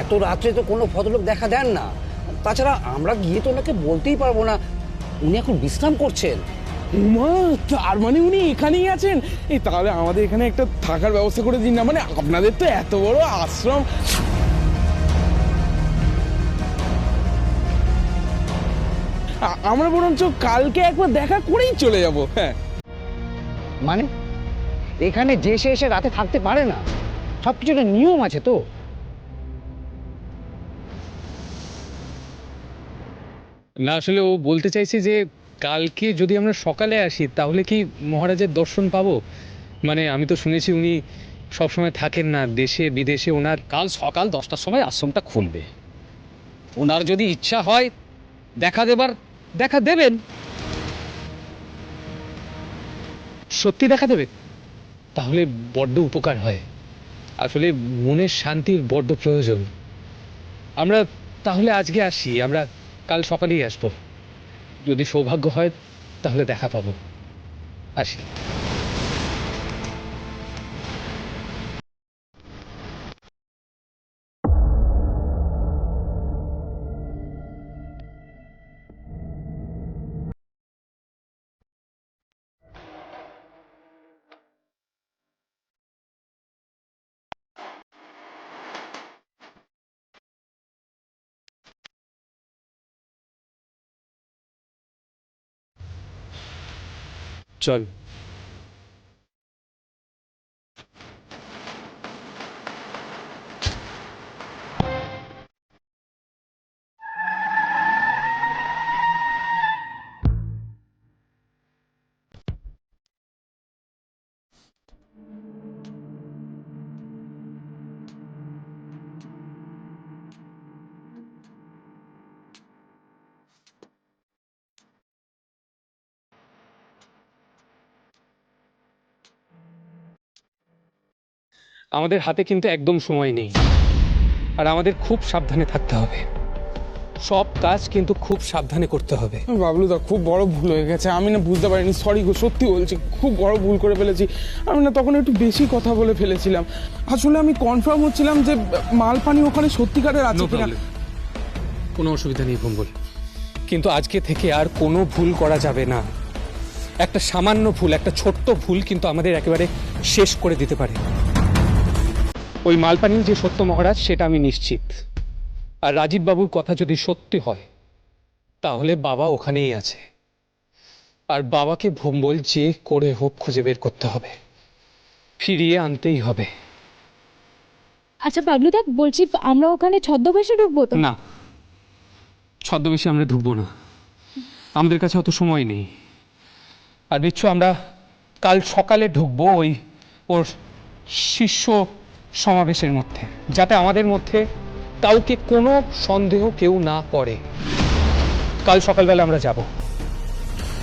এত রাত্রে তো কোনো ভদ্রলোক দেখা দেন না। তাছাড়া আমরা গিয়ে তো ওনাকে বলতেই পারবো না, উনি এখন বিশ্রাম করছেন। উমা, তার মানে উনি এখানেই আছেন? এই তাহলে আমাদের এখানে একটা থাকার ব্যবস্থা করে দিন না, মানে আপনাদের তো এত বড় আশ্রম। আমরা বরঞ্চ কালকে একবার দেখা করেই চলে যাব। হ্যাঁ, মানে এখানে যে সে এসে রাতে থাকতে পারে না, সব কিছু একটা নিয়ম আছে তো। না, আসলে ও বলতে চাইছে যে কালকে যদি আমরা সকালে আসি তাহলে কি মহারাজের দর্শন পাবো। মানে আমি তো শুনেছি উনি সবসময় থাকেন না, দেশে বিদেশে। ওনার কাল সকাল 10টার সময় আশ্রমটা খুলবে। ওনার যদি ইচ্ছা হয় দেখা দেবার, দেখা দেবেন। সত্যি দেখা দেবে? তাহলে বড্ড উপকার হয়। আসলে মনের শান্তির বড্ড প্রয়োজন। আমরা তাহলে আজকে আসি, আমরা কাল সকালেই আসবো। যদি সৌভাগ্য হয় তাহলে দেখা পাবো। আসি। চল। আমাদের হাতে কিন্তু একদম সময় নেই, আর আমাদের খুব সাবধানে থাকতে হবে। সব কাজ কিন্তু খুব সাবধানে করতে হবে। বাবলুদা খুব বড় ভুল হয়ে গেছে, আমি না বুঝতে পারিনি। সরি গো, সত্যি বলছি, খুব বড় ভুল করে ফেলেছি। আমি না তখন একটু বেশি কথা বলে ফেলেছিলাম। আসলে আমি কনফার্ম হচ্ছিলাম যে মাল পানি ওখানে সত্যিকারের আছে কিনা। কোনো অসুবিধা নেই ভম্বল, কিন্তু আজকে থেকে আর কোনো ভুল করা যাবে না। একটা সামান্য ভুল, একটা ছোট্ট ভুল কিন্তু আমাদের একেবারে শেষ করে দিতে পারে। ওই মালপানির যে সত্য মহারাজ সেটা আমি নিশ্চিত। আর রাজীব বাবুর কথা যদি সত্যি হয় তাহলে বাবা ওখানেই আছে, আর বাবাকে ভম্বল যে করে হোক খুঁজে বের করতে হবে, ফিরিয়ে আনতেই হবে। আচ্ছা বাবলুদা, বলছি আমরা ওখানে ছদ্মবেশে ঢুকবো তো? না, ছদ্মবেশে আমরা ঢুকবো না, আমাদের কাছে অত সময় নেই। আর নিশ্চয় আমরা কাল সকালে ঢুকবো ওর শিষ্য সমাবেশের মধ্যে, যাতে আমাদের মধ্যে কাউকে কোনো সন্দেহ কেউ না করে। কাল সকালবেলা আমরা যাব।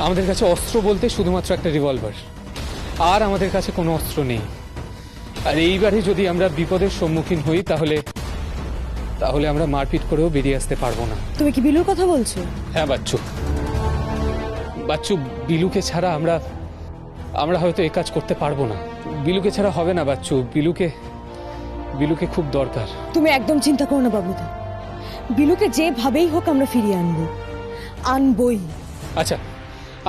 আমাদের কাছে অস্ত্র বলতে শুধুমাত্র একটা রিভলভার, আর আমাদের কাছে কোনো অস্ত্র নেই। আর এইবারে যদি আমরা বিপদের সম্মুখীন হই তাহলে আমরা মারপিট করেও বেরিয়ে আসতে পারবো না। তুমি কি বিলুর কথা বলছো? হ্যাঁ বাচ্চু, বিলুকে ছাড়া আমরা হয়তো এই কাজ করতে পারবো না। বিলুকে ছাড়া হবে না বাচ্চু, বিলুকে খুব দরকার। তুমি একদম চিন্তা করো না বাবুদা, বিলুকে যেভাবেই হোক আমরা ফিরিয়ে আনবই। আচ্ছা,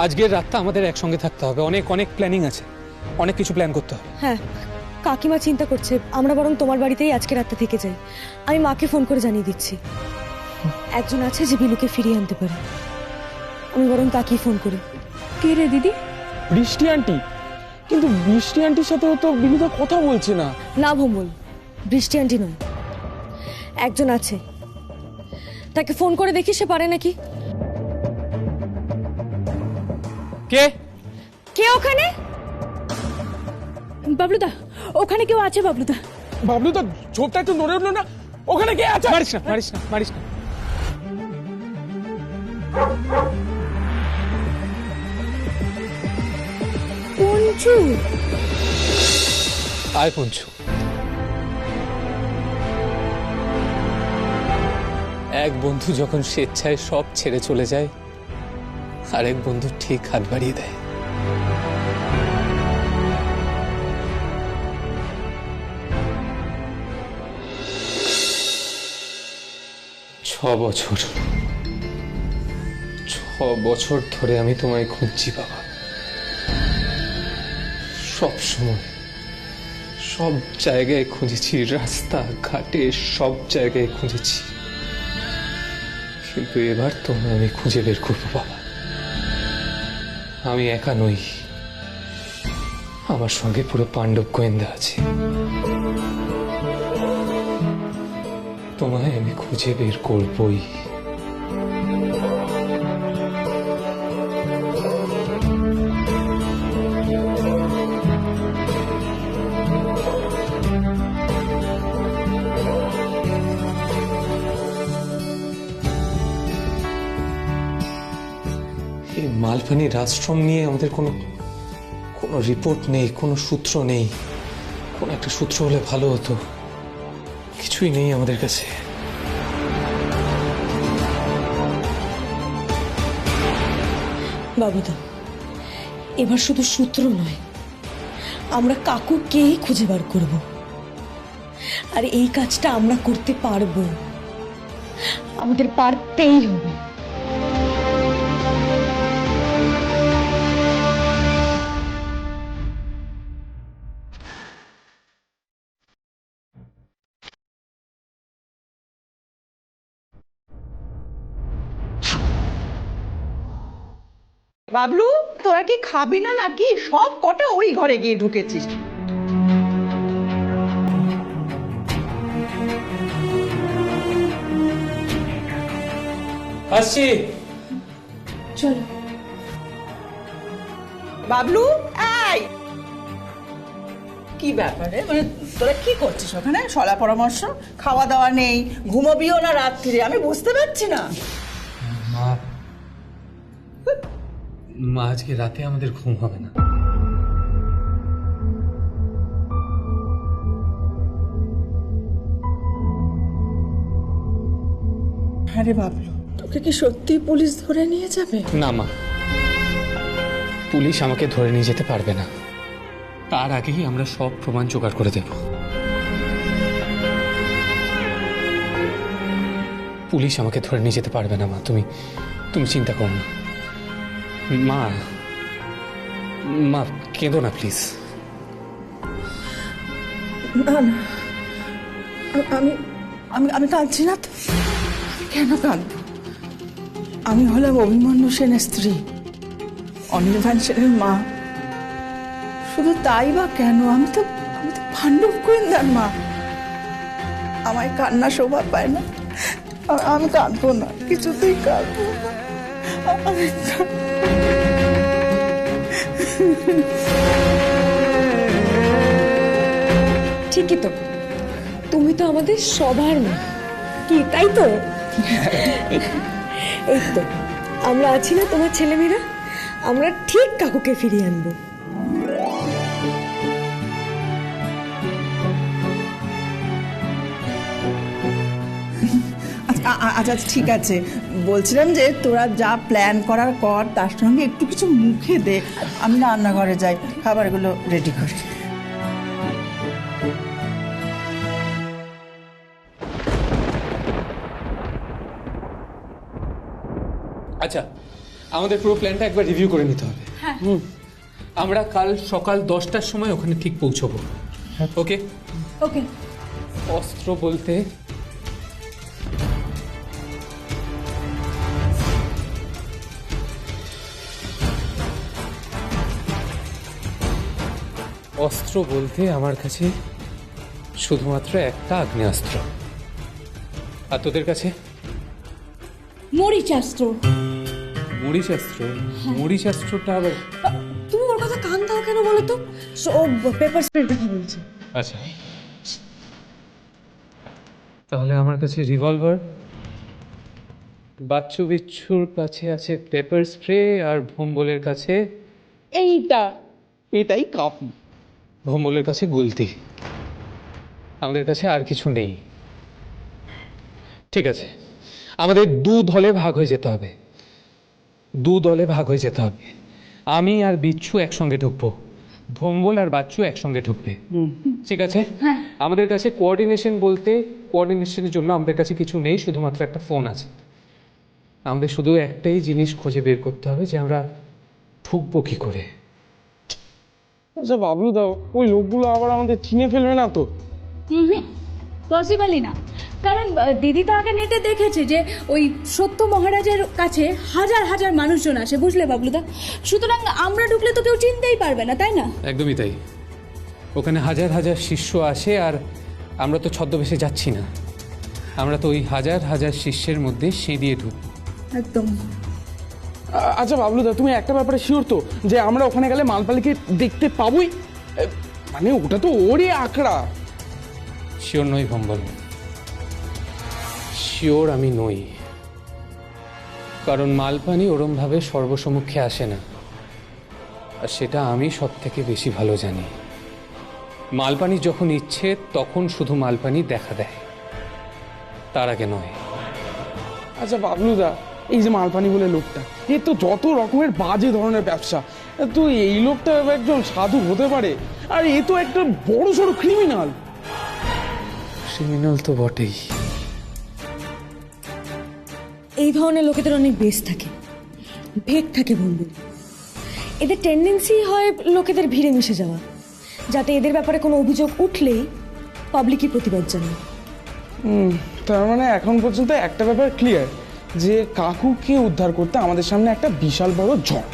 আজকের রাতটা আমাদের একসঙ্গে থাকতে হবে। অনেক অনেক প্ল্যানিং আছে, অনেক কিছু প্ল্যান করতে হবে। হ্যাঁ, কাকিমা চিন্তা করছে আমরা বরং তোমার বাড়িতেই আজকে রাতটা থেকে যাই। আমি মাকে ফোন করে জানিয়ে দিচ্ছি, একজন আছে যে বিলুকে ফিরিয়ে আনতে পারে। আমি বরং তাকেই ফোন করি। কে রে দিদি? বৃষ্টি আন্টি। কিন্তু বৃষ্টি আন্টির সাথেও তো বিনুদা কথা বলছে না। না ভম্বল, বৃষ্টি আন্টি নয়, একজন আছে, তাকে ফোন করে দেখি সে পারে নাকি। কে কে ওখানে? বাবলুদা, ওখানে কেউ আছে বাবলুদা। বাবলুদা ঝোপটা একটু নড়ে উঠলো না, ওখানে কে আছে? মারিস না। পঞ্চু, আয় পঞ্চু। এক বন্ধু যখন স্বেচ্ছায় সব ছেড়ে চলে যায়, আরেক বন্ধু ঠিক হাত বাড়িয়ে দেয়। বছর 6 বছর ধরে আমি তোমায় খুঁজছি বাবা, সব সময় সব জায়গায় খুঁজেছি, রাস্তা ঘাটে সব জায়গায় খুঁজেছি, কিন্তু এবার তোমায় আমি খুঁজে বের করবো বাবা। আমি একা নই, আমার সঙ্গে পুরো পাণ্ডব গোয়েন্দা আছে। তোমায় আমি খুঁজে বের করবই। এই মালপানির আশ্রম নিয়ে আমাদের কোনো রিপোর্ট নেই, কোনো সূত্র নেই। কোনো একটা সূত্র হলে ভালো হতো, কিছুই নেই আমাদের কাছে। বাবুদা, এবার শুধু সূত্র নয়, আমরা কাকুকেই খুঁজে বার করব, আর এই কাজটা আমরা করতে পারবো, আমাদের পারতেই হবে। বাবলু, তোরা কি খাবি না নাকি? সব কটা ওই ঘরে গিয়ে ঢুকেছিস। আসছি। চলো। বাবলু, এই কি ব্যাপারে, মানে তোরা কি করছিস ওখানে? সলা পরামর্শ, খাওয়া দাওয়া নেই, ঘুমোবিও না রাত্রিরে, আমি বুঝতে পারছি না। মা আজকে রাতে আমাদের ঘুম হবে না। আরে বাবলু, তোকে কি সত্যি পুলিশ ধরে নিয়ে যাবে? না মা, পুলিশ আমাকে ধরে নিয়ে যেতে পারবে না, তার আগেই আমরা সব প্রমাণ জোগাড় করে দেব। পুলিশ আমাকে ধরে নিয়ে যেতে পারবে না মা, তুমি চিন্তা করো না। মা মা কেঁদো না প্লিজ। না না, আমি আমি আমি কাঁদছি না তো। কেন কাঁদবো? আমি হলাম অভিমন্যু সেনের স্ত্রী, অনির্বাণ সেনের মা। শুধু তাই বা কেন, আমি তো পাণ্ডব গোয়েন্দার মা। আমায় কান্না শোভা পায় না। আমি কাঁদবো না, কিছুতেই কাঁদবো না। ঠিকই তো, তুমি তো আমাদের সবার মা, কি তাই তো? এই তো আমরা আছি না তোমার ছেলেমেয়েরা, আমরা ঠিক কাকুকে ফিরিয়ে আনবো। আচ্ছা ঠিক আছে, বলছিলাম যে তোরা যা প্ল্যান করার কর, তার সঙ্গে একটু কিছু মুখে দে। আমি রান্নাঘরে যাই, খাবারগুলো রেডি করি। আচ্ছা, আমাদের পুরো প্ল্যানটা একবার রিভিউ করে নিতে হবে। আমরা কাল সকাল 10টার সময় ওখানে ঠিক পৌঁছবো। ওকে ওকে। অস্ত্র বলতে আমার কাছে শুধুমাত্র একটা আগ্নেয়াস্ত্র, আর তোদের কাছে মরিচাস্ত্র। মরিচাস্ত্রটা আবার? তুমি ওর কথা কান দাও কেন বলো তো? ও পেপার স্প্রের কথা বলছে। আচ্ছা, তাহলে আমার কাছে রিভলভার, বাচ্চু বিচ্ছুর কাছে আছে পেপার স্প্রে, আর ভোম্বলের কাছে এটাই কাপ। ভোম্বলের কাছে গুলতি, আমাদের কাছে আর কিছু নেই। ঠিক আছে, আমাদের দু দলে ভাগ হয়ে যেতে হবে, আমি আর বিচ্ছু একসঙ্গে ঢুকবো, ভোম্বল আর বাচ্চু একসঙ্গে ঢুকবে। ঠিক আছে? আমাদের কাছে কোঅর্ডিনেশনের জন্য আমাদের কাছে কিছু নেই, শুধুমাত্র একটা ফোন আছে। আমাদের শুধু একটাই জিনিস খুঁজে বের করতে হবে যে আমরা ঢুকবো কী করে। আচ্ছা বাবলু দাও, ওই লোকগুলো আবার আমাদের চিনে ফেলবে না তো? পসিবলই না, কারণ দিদি তো আগে নেটে দেখেছে যে ওই সত্য মহারাজের কাছে হাজার হাজার মানুষজন আসে, বুঝলে বাবলুদা? সুতরাং আমরা ঢুকলে তো কেউ চিনতেই পারবে না, তাই না? একদমই তাই। ওখানে হাজার হাজার শিষ্য আসে, আর আমরা তো ছদ্মবেশে যাচ্ছি না, আমরা তো ওই হাজার হাজার শিষ্যের মধ্যে সিঁড়িয়ে ঢুকবো। একদম। আচ্ছা বাবলু দা, তুমি একটা ব্যাপারে শিওর তো যে আমরা ওখানে গেলে মালপালিকে দেখতে পাবোই? মানে ওটা তো ওরই আঁকড়া। শিওর নই ভম্বল, শিওর আমি নই, কারণ মালপানি ওরমভাবে সর্বসম্মুখে আসে না, আর সেটা আমি সব থেকে বেশি ভালো জানি। মালপানি যখন ইচ্ছে তখন শুধু মালপানি দেখা দেয়, তার আগে নয়। আচ্ছা বাবলু দা, এই যে মালপানি বলে লোকটা, এ তো যত রকমের বাজে ধরনের ব্যবসা, তো এই লোকটা একজন সাধু হতে পারে? আর এ তো একটা বড় সড়ো ক্রিমিনাল। ক্রিমিনাল তো বটেই। এই ধরনের লোকেদের অনেক বেশ থাকে, ভেগ থাকে বন্ধু। এদের টেন্ডেন্সি হয় লোকেদের ভিড়ে মিশে যাওয়া, যাতে এদের ব্যাপারে কোনো অভিযোগ উঠলেই পাবলিকই প্রতিবাদ জানায়। তার মানে এখন পর্যন্ত একটা ব্যাপার ক্লিয়ার, যে কাকুকে উদ্ধার করতে আমাদের সামনে একটা বিশাল বড় ঝড়।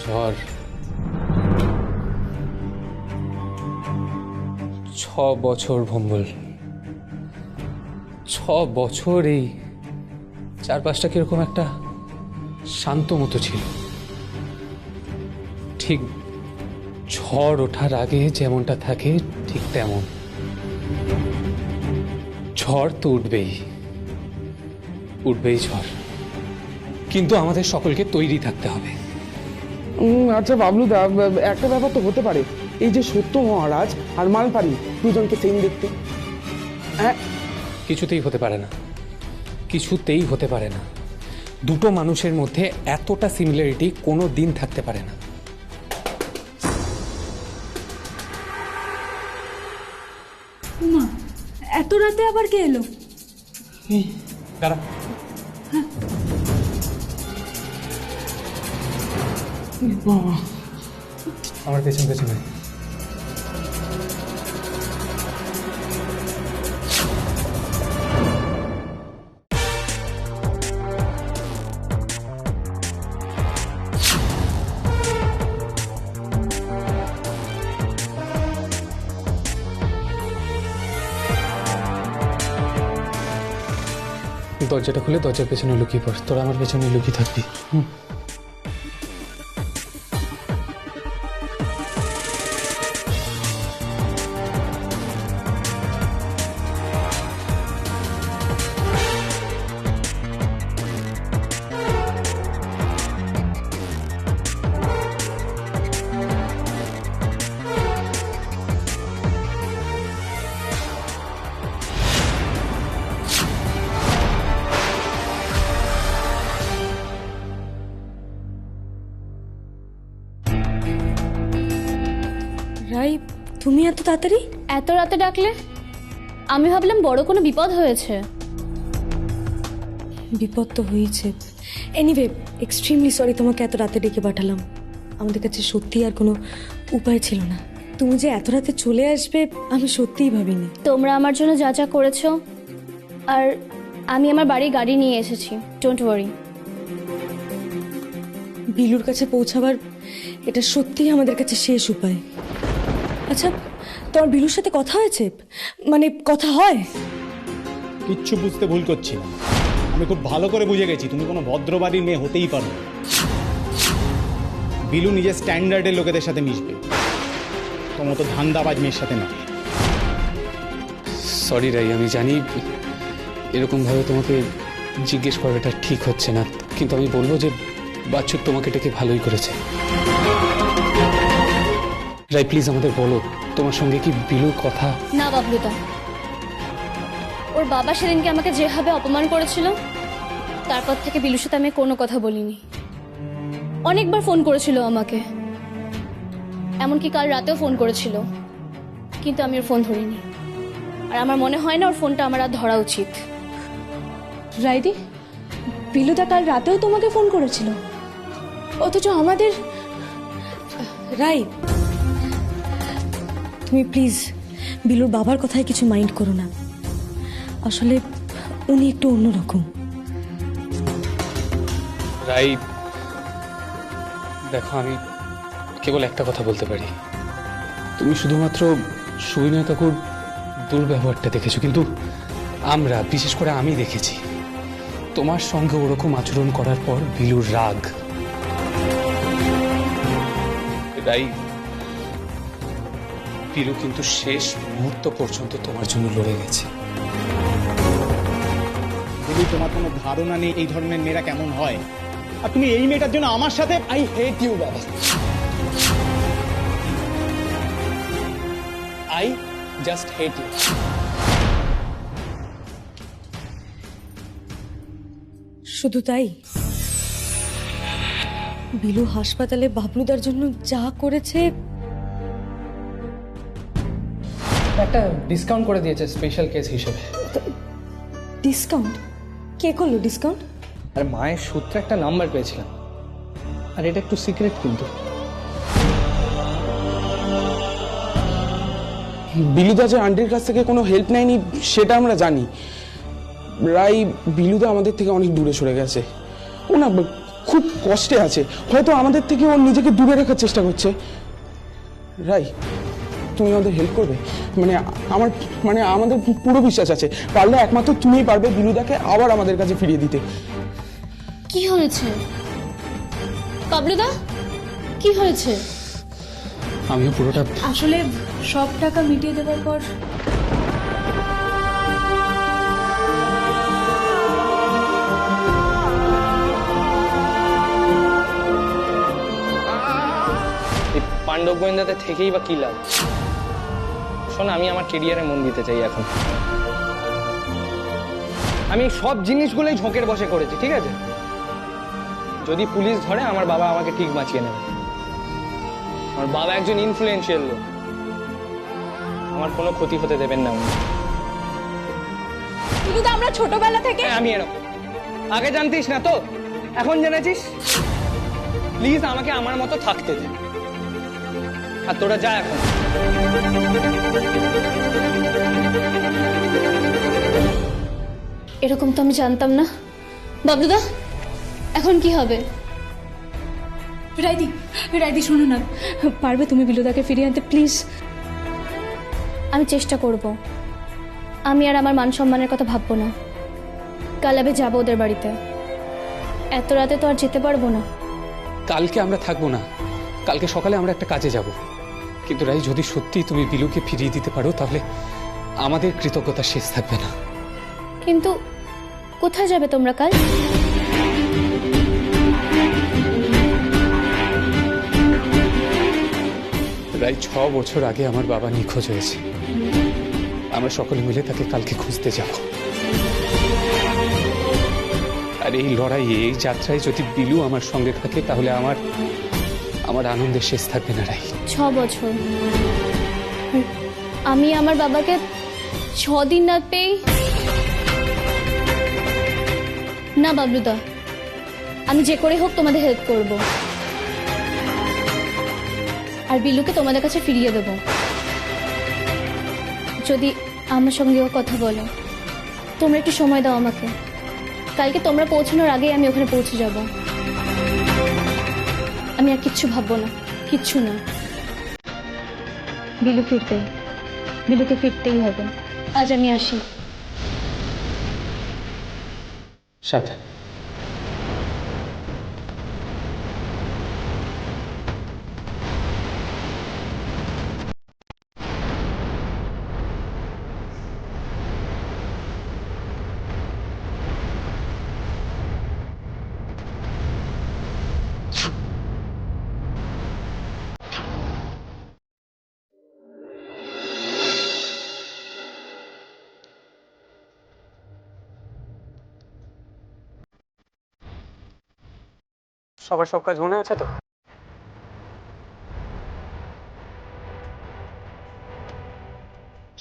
ঝড়? 6 বছর ভম্বল, 6 বছর এই চারপাশটা কিরকম একটা শান্ত মতো ছিল। ঠিক ঝড় ওঠার আগে যেমনটা থাকে ঠিক তেমন। ঝড় তো উঠবেই, উঠবেই ঝড়, কিন্তু আমাদের সকলকে তৈরি থাকতে হবে। আচ্ছা বাবলু দা, একটা ব্যাপার তো হতে পারে, এই যে সত্য মহারাজ আর মালপানি দুজনকে সেম দেখতে। হ্যাঁ, কিছুতেই হতে পারে না, কিছুতেই হতে পারে না। দুটো মানুষের মধ্যে এতটা সিমিলারিটি কোনো দিন থাকতে পারে না। এত রাতে আবার কে এলো? কারা? আমার পেছন পেছনে। দরজাটা খুলে দরজার পেছনে লুকিয়ে পড়, তোরা আমার পেছনে লুকিয়ে থাকবি। রাই, তুমি এত তাড়াতাড়ি? এত রাতে ডাকলে? আমি ভাবলাম বড় কোনো বিপদ হয়েছে। বিপদ তো হয়েছে। এনিওয়ে, এক্সট্রিমলি সরি তোমাকে এত রাতে ডেকে পাঠালাম। আমাদের কাছে সত্যি আর কোনো উপায় ছিল না। তুমি যে এত রাতে চলে আসবে আমি সত্যিই ভাবিনি। তোমরা আমার জন্য যা যা করেছো, আর আমি আমার বাড়ি গাড়ি নিয়ে এসেছি, ডোন্ট ওয়ারি। বিলুর কাছে পৌঁছাবার এটা সত্যিই আমাদের কাছে শেষ উপায়। আচ্ছা, তোমার বিলুর সাথে কথা হয়েছে? মানে কথা হয়? কিচ্ছু বুঝতে ভুল করছি না, আমি খুব ভালো করে বুঝে গেছি তুমি কোনো ভদ্রবাড়ির মেয়ে হতেই পারো না। বিলু নিজের স্ট্যান্ডার্ডের লোকেদের সাথে মিশবে, তোমার মতো ধান্দাবাজ মেয়ের সাথে না। সরি রাই, আমি জানি এরকমভাবে তোমাকে জিজ্ঞেস করাটা ঠিক হচ্ছে না, কিন্তু আমি বলবো যে বাচ্চু তোমাকে ডেকে ভালোই করেছে। রাই প্লিজ আমাদের বলো, তোমার সঙ্গে কি বিলুর কথা? না বাবলুদা, ওর বাবা সেদিনকে আমাকে যেভাবে অপমান করেছিল, তারপর থেকে বিলুর সাথে আমি কোনো কথা বলিনি। অনেকবার ফোন করেছিল আমাকে, এমনকি কাল রাতেও ফোন করেছিল, কিন্তু আমি ওর ফোন ধরিনি, আর আমার মনে হয় না ওর ফোনটা আমার আর ধরা উচিত। রাইদি, বিলুদা কাল রাতেও তোমাকে ফোন করেছিল, অথচ আমাদের রাই, তুমি প্লিজ বিলুর বাবার কথায় কিছু মাইন্ড করো না। আসলে উনি একটু অন্যরকম। রাই, দেখো আমি কেবল একটা কথা বলতে পারি, তুমি শুধুমাত্র সুবিনয় কাকুর দুর্ব্যবহারটা দেখেছো, কিন্তু আমরা, বিশেষ করে আমি দেখেছি তোমার সঙ্গে ওরকম আচরণ করার পর বিলুর রাগ। রাই, বিলু কিন্তু শেষ মুহূর্ত পর্যন্ত তোমার জন্য লড়ে গেছে। যদি তোমার কোনো ধারণা নেই এই ধরনের মেয়েরা কেমন হয়, আর তুমি এই মেয়েটার জন্য আমার সাথে আই হেট ইউ বাবা, আই জাস্ট হেট ইউ। শুধু তাই, বিলু হাসপাতালে বাবলুদার জন্য যা করেছে, একটা ডিসকাউন্ট করে দিয়েছে স্পেশাল কেস হিসেবে। ডিসকাউন্ট কে করলো ডিসকাউন্ট? আর মায়ের সূত্রে একটা নাম্বার পেয়েছিলাম, আর এটা একটু সিক্রেট কিন্তু। বিলুদা যে আন্টির কাছ থেকে কোনো হেল্প নেয়নি সেটা আমরা জানি। রাই, বিলুদা আমাদের থেকে অনেক দূরে সরে গেছে, ও না খুব কষ্টে আছে, হয়তো আমাদের থেকে ও নিজেকে দূরে রাখার চেষ্টা করছে। রাই, তুমি আমাদের হেল্প করবে? আমাদের পুরো বিশ্বাস আছে, পারলে একমাত্র তুমিই পারবে বিলুদাকে আবার আমাদের কাছে ফিরিয়ে দিতে। কি হয়েছে বাবলুদা, কি হয়েছে? আমিও পুরোটা আসলে সব টাকা মিটিয়ে দেওয়ার পর পাণ্ডব গোয়েন্দাতে থেকেই বা কি লাভ? শোন, আমি আমার কেরিয়ারে মন দিতে চাই এখন। আমি সব জিনিসগুলোই ঝোঁকের বসে করেছি, ঠিক আছে? যদি পুলিশ ধরে আমার বাবা আমাকে ঠিক বাঁচিয়ে নেবে। আমার বাবা একজন ইনফ্লুয়েন্সিয়াল লোক, আমার কোনো ক্ষতি হতে দেবেন না উনি। বিলুদা, আমরা ছোটবেলা থেকে আমি এরকম আগে জানতিস না তো, এখন জেনেছিস? প্লিজ আমাকে আমার মতো থাকতে দে, আর তোরা যা এখন। এরকম তো আমি জানতাম না। বাবলুদা, এখন কি হবে? রাইদি, রাইদি শোনো না, পারবে তুমি বিলুদাকে ফিরিয়ে আনতে প্লিজ? আমি চেষ্টা করব, আমি আর আমার মান সম্মানের কথা ভাববো না। কাল আমি যাবো ওদের বাড়িতে, এত রাতে তো আর যেতে পারবো না। কালকে আমরা থাকবো না, কালকে সকালে আমরা একটা কাজে যাব। কিন্তু রাই, যদি সত্যি তুমি বিলুকে ফিরিয়ে দিতে পারো তাহলে আমাদের কৃতজ্ঞতা শেষ থাকবে না। কিন্তু কোথায় যাবে তোমরা কাল? প্রায় 6 বছর আগে আমার বাবা নিখোঁজ হয়েছে, আমরা সকলে মিলে তাকে কালকে খুঁজতে যাব। আর এই লড়াই, এই যাত্রায় যদি বিলু আমার সঙ্গে থাকে তাহলে আমার আনন্দের শেষ থাকবে না। রাই, 6 বছর আমি আমার বাবাকে 6 দিন না পেয়ে? না বাবলুদা, আমি যে করে হোক তোমাদের হেল্প করব, আর বিলুকে তোমাদের কাছে ফিরিয়ে দেব যদি আমার সঙ্গেও কথা বলো। তোমরা একটু সময় দাও আমাকে, কালকে তোমরা পৌঁছানোর আগেই আমি ওখানে পৌঁছে যাব। আমি আর কিচ্ছু ভাববো না, কিচ্ছু না। বিলুকে ফিরতেই হবে। আজ আমি আসি। সাবধান। সবার সব কাজ মনে আছে তো? হ্যাঁ,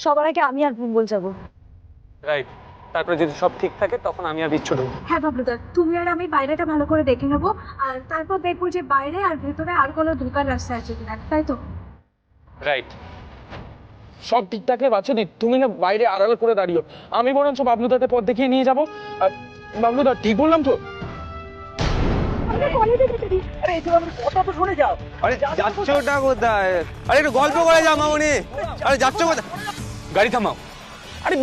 সবার আগে আমি আর ভুম্বল যাবো। রাইট, তারপরে যদি সব ঠিক থাকে তখন আমি আর বিচ্ছু ঢুকবো। হ্যাঁ বাবলুদা, তুমি আর আমি বাইরেটা ভালো করে দেখে নেবো, আর তারপর দেখবো যে বাইরে আর ভেতরে আর কোনো ঢোকার রাস্তা আছে কিনা, তাই তো? রাইট। সব ঠিকঠাকই আছে, তুমি না বাইরে আড়াল করে দাঁড়িও, আমি বরঞ্চ বাবলুদাতে পথ দেখিয়ে নিয়ে যাবো। আর বাবলুদা ঠিক বললাম তো? আরে যাচ্ছ ওটা কোথায়? আরে একটু গল্প করে যাও মামনি। আরে যাচ্ছ কোথায়? গাড়ি থামাও। আরে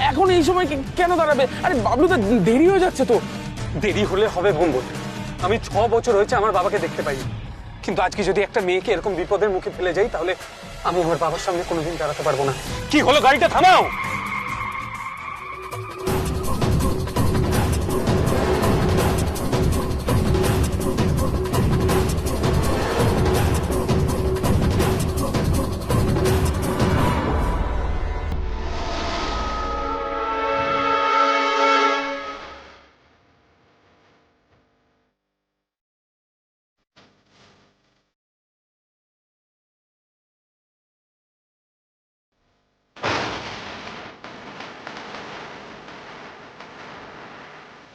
এখন এই সময় কেন দাঁড়াবে? আরে বাবলুদা দেরি হয়ে যাচ্ছে তো। দেরি হলে হবে ভুম্বল, আমি 6 বছর হয়েছে আমার বাবাকে দেখতে পাইনি, কিন্তু আজকে যদি একটা মেয়েকে এরকম বিপদের মুখে ফেলে যাই তাহলে আমি আমার বাবার সামনে কোনোদিন দাঁড়াতে পারবো না। কি হলো, গাড়িটা থামাও।